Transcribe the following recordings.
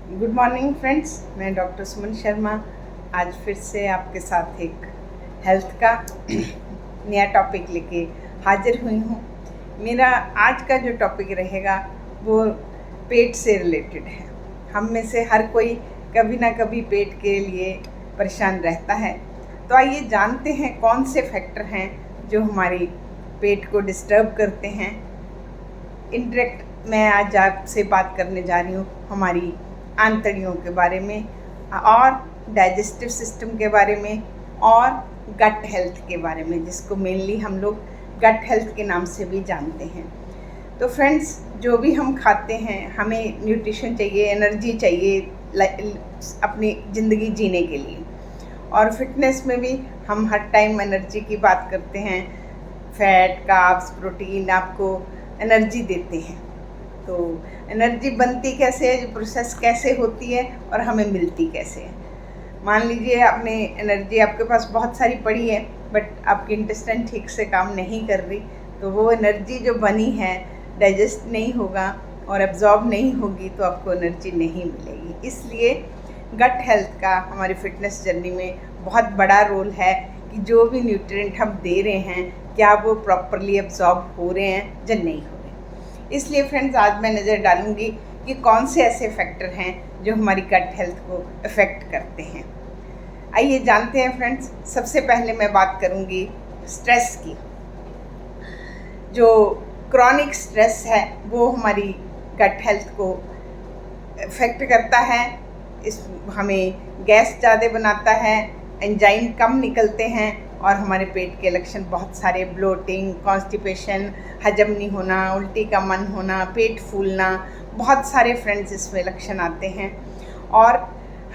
Good morning friends, मैं doctor Suman Sharma आज फिर से आपके साथ एक हेल्थ का नया टॉपिक लेके हाजिर हुई हूँ। मेरा आज का जो टॉपिक रहेगा वो पेट से रिलेटेड है। हम में से हर कोई कभी ना कभी पेट के लिए परेशान रहता है। तो आइए जानते हैं कौन से फैक्टर हैं जो हमारी पेट को डिस्टर्ब करते हैं। इंटरेक्ट मैं आज आपसे बात करने जा रही हूँ हमारी आंतड़ियों के बारे में और डाइजेस्टिव सिस्टम के बारे में और गट हेल्थ के बारे में, जिसको मेनली हम लोग गट हेल्थ के नाम से भी जानते हैं। तो फ्रेंड्स, जो भी हम खाते हैं हमें न्यूट्रिशन चाहिए, एनर्जी चाहिए अपनी ज़िंदगी जीने के लिए। और फिटनेस में भी हम हर टाइम एनर्जी की बात करते हैं। फैट, कार्ब्स, प्रोटीन आपको एनर्जी देते हैं। तो एनर्जी बनती कैसे है, प्रोसेस कैसे होती है और हमें मिलती कैसे है। मान लीजिए आपने एनर्जी आपके पास बहुत सारी पड़ी है बट आपकी इंटेस्टाइन ठीक से काम नहीं कर रही, तो वो एनर्जी जो बनी है डाइजेस्ट नहीं होगा और एब्जॉर्ब नहीं होगी, तो आपको एनर्जी नहीं मिलेगी। इसलिए गट हेल्थ का हमारी फिटनेस जर्नी में बहुत बड़ा रोल है कि जो भी न्यूट्रिएंट हम दे रहे हैं क्या वो प्रॉपरली एब्जॉर्ब हो रहे हैं या नहीं हो रहे। इसलिए फ्रेंड्स, आज मैं नज़र डालूंगी कि कौन से ऐसे फैक्टर हैं जो हमारी गट हेल्थ को अफेक्ट करते हैं। आइए जानते हैं फ्रेंड्स। सबसे पहले मैं बात करूंगी स्ट्रेस की। जो क्रॉनिक स्ट्रेस है वो हमारी गट हेल्थ को अफेक्ट करता है। हमें गैस ज़्यादा बनाता है, एंजाइम कम निकलते हैं और हमारे पेट के लक्षण बहुत सारे, ब्लोटिंग, कॉन्स्टिपेशन, हजम नहीं होना, उल्टी का मन होना, पेट फूलना, बहुत सारे फ्रेंड्स इसमें लक्षण आते हैं। और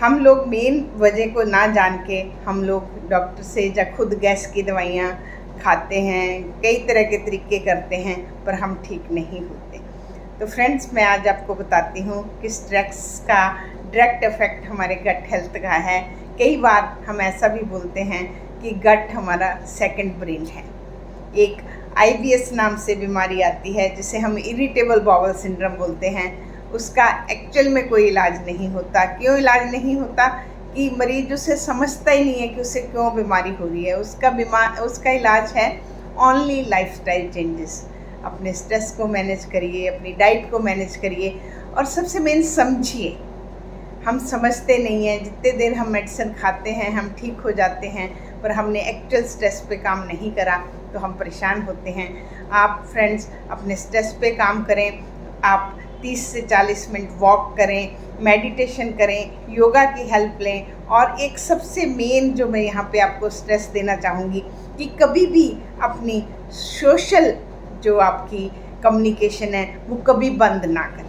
हम लोग मेन वजह को ना जान के हम लोग डॉक्टर से या खुद गैस की दवाइयाँ खाते हैं, कई तरह के तरीके करते हैं पर हम ठीक नहीं होते। तो फ्रेंड्स, मैं आज आपको बताती हूँ कि स्ट्रेस का डायरेक्ट इफेक्ट हमारे गट हेल्थ का है। कई बार हम ऐसा भी बोलते हैं कि गट हमारा सेकंड ब्रेन है। एक IBS नाम से बीमारी आती है जिसे हम इरिटेबल बाउल सिंड्रोम बोलते हैं। उसका एक्चुअल में कोई इलाज नहीं होता। क्यों इलाज नहीं होता? कि मरीज उसे समझता ही नहीं है कि उसे क्यों बीमारी हो रही है। उसका इलाज है ओनली लाइफस्टाइल चेंजेस। अपने स्ट्रेस को मैनेज करिए, अपनी डाइट को मैनेज करिए और सबसे मेन समझिए। हम समझते नहीं हैं, जितने देर हम मेडिसिन खाते हैं हम ठीक हो जाते हैं, पर हमने एक्चुअल स्ट्रेस पे काम नहीं करा तो हम परेशान होते हैं। आप फ्रेंड्स अपने स्ट्रेस पे काम करें। आप 30 से 40 मिनट वॉक करें, मेडिटेशन करें, योगा की हेल्प लें। और एक सबसे मेन जो मैं यहाँ पे आपको स्ट्रेस देना चाहूँगी कि कभी भी अपनी सोशल जो आपकी कम्युनिकेशन है वो कभी बंद ना करें।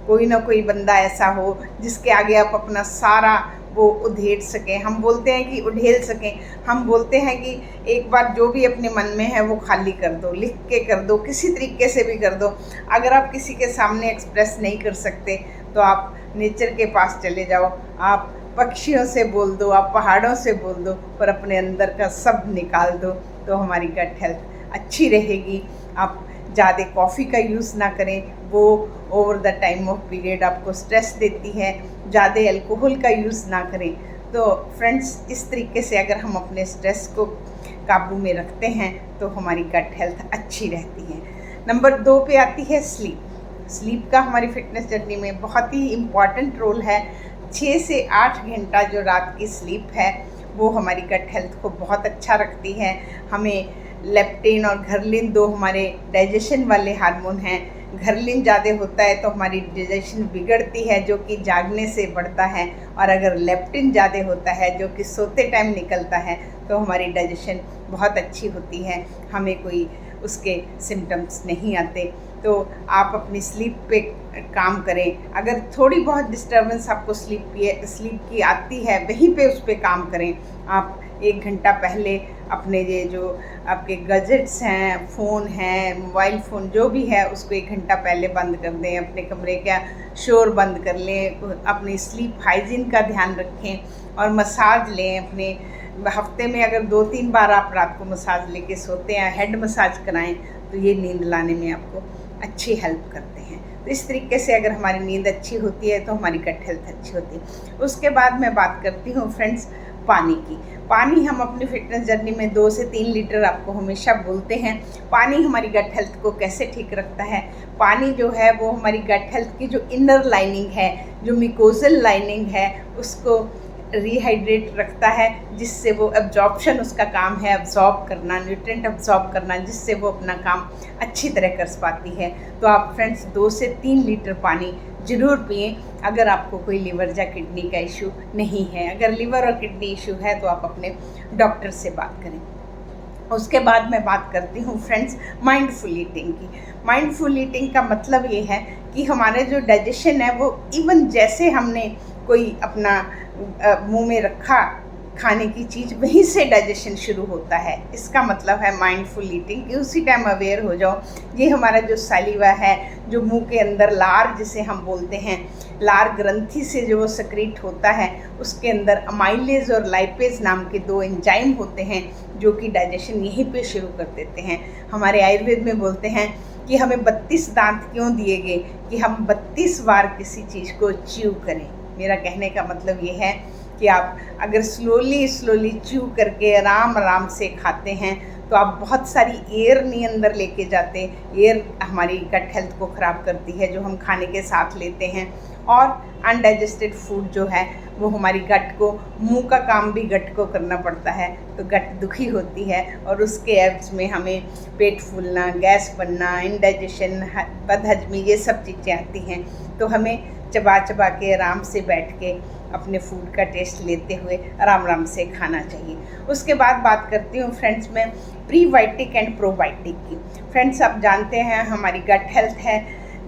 कोई ना कोई बंदा ऐसा हो जिसके आगे आप अपना सारा वो उधेड़ सकें। हम बोलते हैं कि उधेड़ सकें, हम बोलते हैं कि एक बार जो भी अपने मन में है वो खाली कर दो, लिख के कर दो, किसी तरीके से भी कर दो। अगर आप किसी के सामने एक्सप्रेस नहीं कर सकते तो आप नेचर के पास चले जाओ, आप पक्षियों से बोल दो, आप पहाड़ों से बोल दो, पर अपने अंदर का सब निकाल दो, तो हमारी गट हेल्थ अच्छी रहेगी। आप ज़्यादा कॉफ़ी का यूज़ ना करें, वो over the time of period आपको स्ट्रेस देती है। ज़्यादा अल्कोहल का यूज़ ना करें। तो फ्रेंड्स, इस तरीके से अगर हम अपने स्ट्रेस को काबू में रखते हैं तो हमारी गट हेल्थ अच्छी रहती है। नंबर 2 पे आती है स्लीप। स्लीप का हमारी फिटनेस जर्नी में बहुत ही इम्पॉर्टेंट रोल है। 6 से 8 घंटा जो रात की स्लीप है वो हमारी गट हेल्थ को बहुत अच्छा रखती है। हमें लेप्टिन और घर्लिन, दो हमारे डाइजेशन वाले हार्मोन हैं। घर्लिन ज़्यादा होता है तो हमारी डाइजेशन बिगड़ती है, जो कि जागने से बढ़ता है। और अगर लेप्टिन ज़्यादा होता है जो कि सोते टाइम निकलता है तो हमारी डाइजेशन बहुत अच्छी होती है, हमें कोई उसके सिम्टम्स नहीं आते। तो आप अपनी स्लीप पे काम करें। अगर थोड़ी बहुत डिस्टर्बेंस आपको स्लीप की आती है, वहीं पे उस पर काम करें। आप 1 घंटा पहले अपने ये जो आपके गैजेट्स हैं, फ़ोन हैं, मोबाइल फ़ोन जो भी है, उसको 1 घंटा पहले बंद कर दें। अपने कमरे का शोर बंद कर लें। अपनी स्लीप हाइजीन का ध्यान रखें और मसाज लें। अपने हफ्ते में अगर 2-3 बार आप रात को मसाज लेके सोते हैं, हेड मसाज कराएं, तो ये नींद लाने में आपको अच्छी हेल्प करते हैं। तो इस तरीके से अगर हमारी नींद अच्छी होती है तो हमारी गट हेल्थ अच्छी होती है। उसके बाद मैं बात करती हूँ फ्रेंड्स पानी की। पानी हम अपनी फिटनेस जर्नी में 2 से 3 लीटर आपको हमेशा बोलते हैं। पानी हमारी गट हेल्थ को कैसे ठीक रखता है? पानी जो है वो हमारी गट हेल्थ की जो इनर लाइनिंग है, जो मिकोजल लाइनिंग है, उसको रिहाइड्रेट रखता है, जिससे वो एब्जॉर्प्शन उसका काम है, एब्जॉर्ब करना, न्यूट्रिएंट एब्जॉर्ब करना, जिससे वो अपना काम अच्छी तरह कर पाती है। तो आप फ्रेंड्स 2 से 3 लीटर पानी ज़रूर पिएं अगर आपको कोई लिवर या किडनी का इशू नहीं है। अगर लिवर और किडनी इशू है तो आप अपने डॉक्टर से बात करें। उसके बाद मैं बात करती हूँ फ्रेंड्स माइंडफुल ईटिंग की। माइंडफुल ईटिंग का मतलब ये है कि हमारे जो डाइजेशन है वो इवन जैसे हमने कोई अपना मुंह में रखा खाने की चीज़, वहीं से डाइजेशन शुरू होता है। इसका मतलब है माइंडफुल ईटिंग कि उसी टाइम अवेयर हो जाओ। ये हमारा जो सैलिवा है, जो मुंह के अंदर लार जिसे हम बोलते हैं, लार ग्रंथि से जो वो सक्रीट होता है, उसके अंदर अमाइलेज और लाइपेज नाम के 2 एंजाइम होते हैं जो कि डाइजेशन यहीं पे शुरू कर देते हैं। हमारे आयुर्वेद में बोलते हैं कि हमें 32 दांत क्यों दिए गए कि हम 32 बार किसी चीज़ को च्यू करें। मेरा कहने का मतलब ये है कि आप अगर स्लोली च्यू करके आराम से खाते हैं तो आप बहुत सारी एयर नहीं अंदर लेके जाते। एयर हमारी गट हेल्थ को ख़राब करती है जो हम खाने के साथ लेते हैं, और अनडाइजेस्टेड फूड जो है वो हमारी गट को, मुंह का काम भी गट को करना पड़ता है, तो गट दुखी होती है और उसके एब्स में हमें पेट फूलना, गैस बनना, इंडाइजेशन, बदहजमी, ये सब चीज़ें आती हैं। तो हमें चबा के आराम से बैठ के अपने फूड का टेस्ट लेते हुए आराम से खाना चाहिए। उसके बाद बात करती हूँ फ्रेंड्स मैं प्रीबायोटिक एंड प्रोबायोटिक की। फ्रेंड्स आप जानते हैं हमारी गट हेल्थ है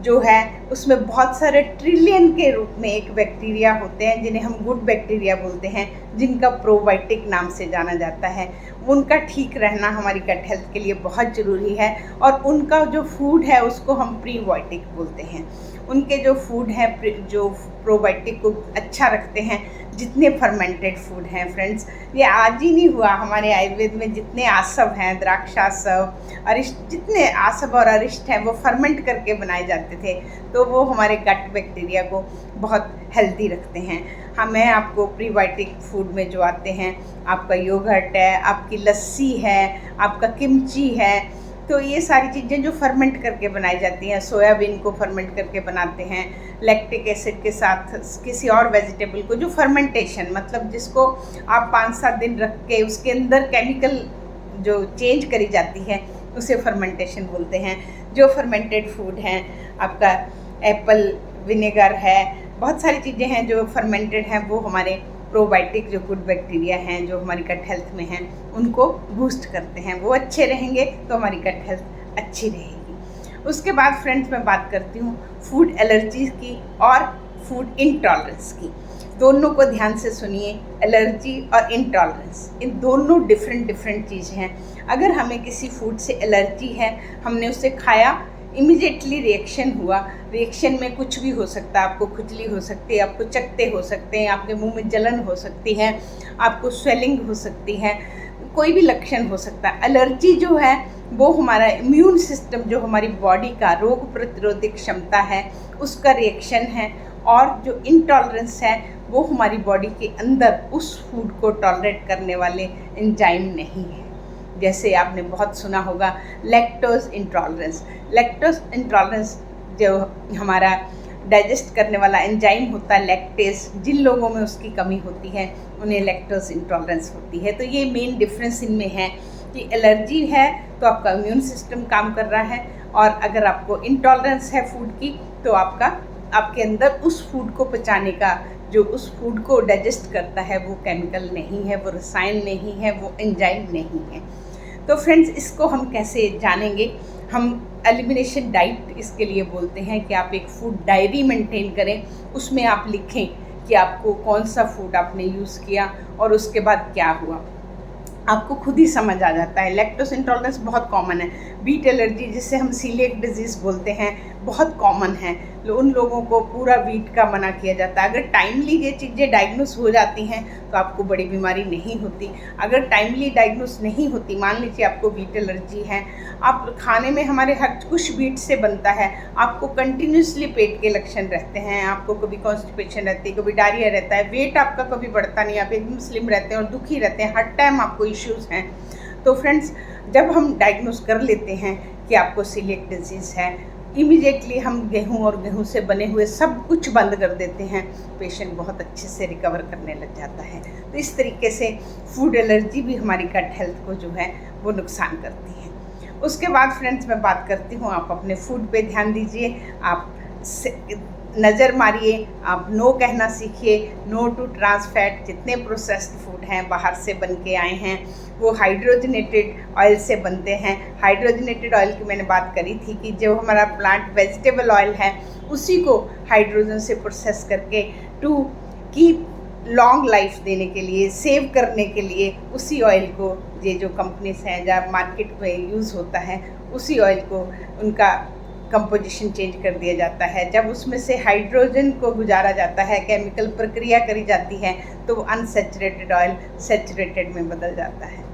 जो है उसमें बहुत सारे ट्रिलियन के रूप में एक बैक्टीरिया होते हैं जिन्हें हम गुड बैक्टीरिया बोलते हैं, जिनका प्रोबायोटिक नाम से जाना जाता है। उनका ठीक रहना हमारी गट हेल्थ के लिए बहुत ज़रूरी है, और उनका जो फूड है उसको हम प्रीबायोटिक बोलते हैं। उनके जो फूड हैं जो प्रोबायोटिक को अच्छा रखते हैं, जितने फर्मेंटेड फूड हैं फ्रेंड्स, ये आज ही नहीं हुआ। हमारे आयुर्वेद में जितने आसव हैं, द्राक्षासव, अरिष्ट, जितने आसव और अरिष्ट हैं वो फर्मेंट करके बनाए जाते थे, तो वो हमारे गट बैक्टीरिया को बहुत हेल्दी रखते हैं। हाँ, मैं आपको प्रीबायोटिक फूड में जो आते हैं, आपका योगर्ट है, आपकी लस्सी है, आपका किमची है, तो ये सारी चीज़ें जो फर्मेंट करके बनाई जाती हैं, सोयाबीन को फर्मेंट करके बनाते हैं, लैक्टिक एसिड के साथ किसी और वेजिटेबल को, जो फर्मेंटेशन मतलब जिसको आप 5-7 दिन रख के उसके अंदर केमिकल जो चेंज करी जाती है उसे फर्मेंटेशन बोलते हैं। जो फर्मेंटेड फूड हैं, आपका एप्पल विनेगर है, बहुत सारी चीज़ें हैं जो फर्मेंटेड हैं, वो हमारे प्रोबायोटिक जो गुड बैक्टीरिया हैं जो हमारी गट हेल्थ में हैं उनको बूस्ट करते हैं। वो अच्छे रहेंगे तो हमारी गट हेल्थ अच्छी रहेगी। उसके बाद फ्रेंड्स मैं बात करती हूँ फूड एलर्जी की और फूड इंटॉलरेंस की। दोनों को ध्यान से सुनिए, एलर्जी और इंटॉलरेंस, इन दोनों डिफरेंट चीज़ें हैं। अगर हमें किसी फूड से एलर्जी है, हमने उसे खाया, इमीडिएटली रिएक्शन हुआ, रिएक्शन में कुछ भी हो सकता है, आपको खुजली हो सकती है, आपको चकत्ते हो सकते हैं, आपके मुंह में जलन हो सकती है, आपको स्वेलिंग हो सकती है, कोई भी लक्षण हो सकता है। एलर्जी जो है वो हमारा इम्यून सिस्टम, जो हमारी बॉडी का रोग प्रतिरोधक क्षमता है, उसका रिएक्शन है, और जो इंटॉलरेंस है वो हमारी बॉडी के अंदर उस फूड को टॉलरेट करने वाले एंजाइम नहीं है। जैसे आपने बहुत सुना होगा लैक्टोज इंटॉलरेंस। लैक्टोज इंटॉलरेंस जो हमारा डाइजेस्ट करने वाला एंजाइम होता है लैक्टेज, जिन लोगों में उसकी कमी होती है उन्हें लैक्टोज इंटॉलरेंस होती है। तो ये मेन डिफरेंस इनमें है कि एलर्जी है तो आपका इम्यून सिस्टम काम कर रहा है, और अगर आपको इंटॉलरेंस है फूड की तो आपके अंदर उस फूड को पचाने का, जो उस फूड को डाइजेस्ट करता है, वो केमिकल नहीं है, वो रसायन नहीं है, वो एंजाइम नहीं है। तो फ्रेंड्स इसको हम कैसे जानेंगे? हम एलिमिनेशन डाइट इसके लिए बोलते हैं कि आप एक फूड डायरी मेंटेन करें, उसमें आप लिखें कि आपको कौन सा फूड आपने यूज़ किया और उसके बाद क्या हुआ, आपको खुद ही समझ आ जाता है। लैक्टोज इंटॉलरेंस बहुत कॉमन है। बीट एलर्जी जिसे हम सीलिएक डिजीज़ बोलते हैं बहुत कॉमन है। उन लोगों को पूरा वीट का मना किया जाता है। अगर टाइमली ये चीज़ें डायग्नोस हो जाती हैं तो आपको बड़ी बीमारी नहीं होती। अगर टाइमली डायग्नोस नहीं होती, मान लीजिए आपको वीट एलर्जी है, आप खाने में हमारे हर कुछ वीट से बनता है, आपको कंटिन्यूसली पेट के लक्षण रहते हैं, आपको कभी कॉन्स्टिपेशन रहती है, कभी डायरिया रहता है, वेट आपका कभी बढ़ता नहीं, आप एकदम स्लिम रहते हैं और दुखी रहते हैं, हर टाइम आपको इश्यूज़ हैं, तो फ्रेंड्स जब हम डायग्नोस कर लेते हैं कि आपको सीलिएक डिजीज़ है, इमीडिएटली हम गेहूं और गेहूं से बने हुए सब कुछ बंद कर देते हैं। पेशेंट बहुत अच्छे से रिकवर करने लग जाता है। तो इस तरीके से फूड एलर्जी भी हमारी गट हेल्थ को जो है वो नुकसान करती है। उसके बाद फ्रेंड्स मैं बात करती हूँ, आप अपने फूड पे ध्यान दीजिए, आप नज़र मारिए, आप नो कहना सीखिए, नो टू ट्रांस फैट। जितने प्रोसेस्ड फूड हैं बाहर से बन के आए हैं वो हाइड्रोजनेटेड ऑयल से बनते हैं। हाइड्रोजनेटेड ऑयल की मैंने बात करी थी कि जो हमारा प्लांट वेजिटेबल ऑयल है उसी को हाइड्रोजन से प्रोसेस करके टू कीप लॉन्ग लाइफ देने के लिए, सेव करने के लिए उसी ऑयल को, ये जो कंपनीज हैं जहाँ मार्केट में यूज़ होता है, उसी ऑयल को उनका कंपोजिशन चेंज कर दिया जाता है। जब उसमें से हाइड्रोजन को गुजारा जाता है, केमिकल प्रक्रिया करी जाती है, तो वो अनसैचुरेटेड ऑयल सैचुरेटेड में बदल जाता है।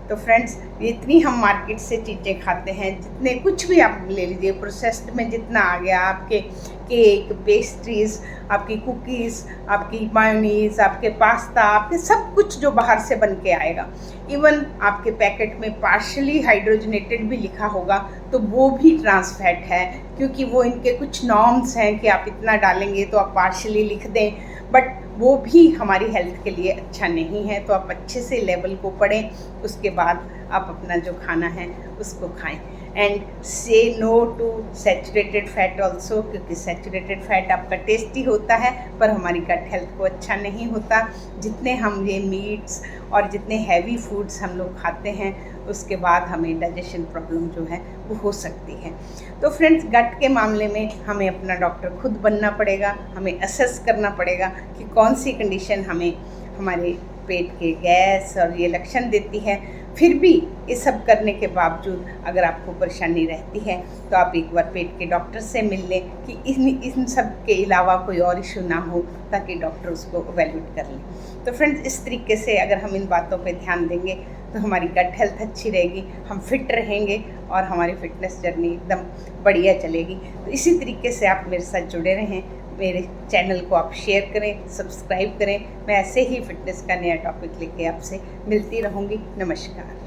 तो फ्रेंड्स इतनी हम मार्केट से चीज़ें खाते हैं, जितने कुछ भी आप ले लीजिए, प्रोसेस्ड में जितना आ गया, आपके केक, पेस्ट्रीज़, आपकी कुकीज़, आपकी मायोनीज़, आपके पास्ता, आपके सब कुछ जो बाहर से बन के आएगा, इवन आपके पैकेट में पार्शली हाइड्रोजनेटेड भी लिखा होगा तो वो भी ट्रांस फैट है, क्योंकि वो इनके कुछ नॉर्म्स हैं कि आप इतना डालेंगे तो आप पार्शली लिख दें, बट वो भी हमारी हेल्थ के लिए अच्छा नहीं है। तो आप अच्छे से लेवल को पढ़ें, उसके बाद आप अपना जो खाना है उसको खाएं। And say no to saturated fat also, क्योंकि सैचुरेटेड फैट आपका टेस्टी होता है पर हमारी गट हेल्थ को अच्छा नहीं होता। जितने हम ये मीट्स और जितने हैवी फूड्स हम लोग खाते हैं उसके बाद हमें डाइजेशन प्रॉब्लम जो है वो हो सकती है। तो फ्रेंड्स गट के मामले में हमें अपना डॉक्टर खुद बनना पड़ेगा, हमें असेस करना पड़ेगा कि कौन सी कंडीशन हमें हमारे पेट के गैस और ये लक्षण देती है। फिर भी ये सब करने के बावजूद अगर आपको परेशानी रहती है तो आप एक बार पेट के डॉक्टर से मिल लें कि इन सब के अलावा कोई और इशू ना हो, ताकि डॉक्टर उसको इवैल्यूएट कर लें। तो फ्रेंड्स इस तरीके से अगर हम इन बातों पे ध्यान देंगे तो हमारी गट हेल्थ अच्छी रहेगी, हम फिट रहेंगे और हमारी फिटनेस जर्नी एकदम बढ़िया चलेगी। तो इसी तरीके से आप मेरे साथ जुड़े रहें, मेरे चैनल को आप शेयर करें, सब्सक्राइब करें। मैं ऐसे ही फिटनेस का नया टॉपिक लेके आपसे मिलती रहूँगी। नमस्कार।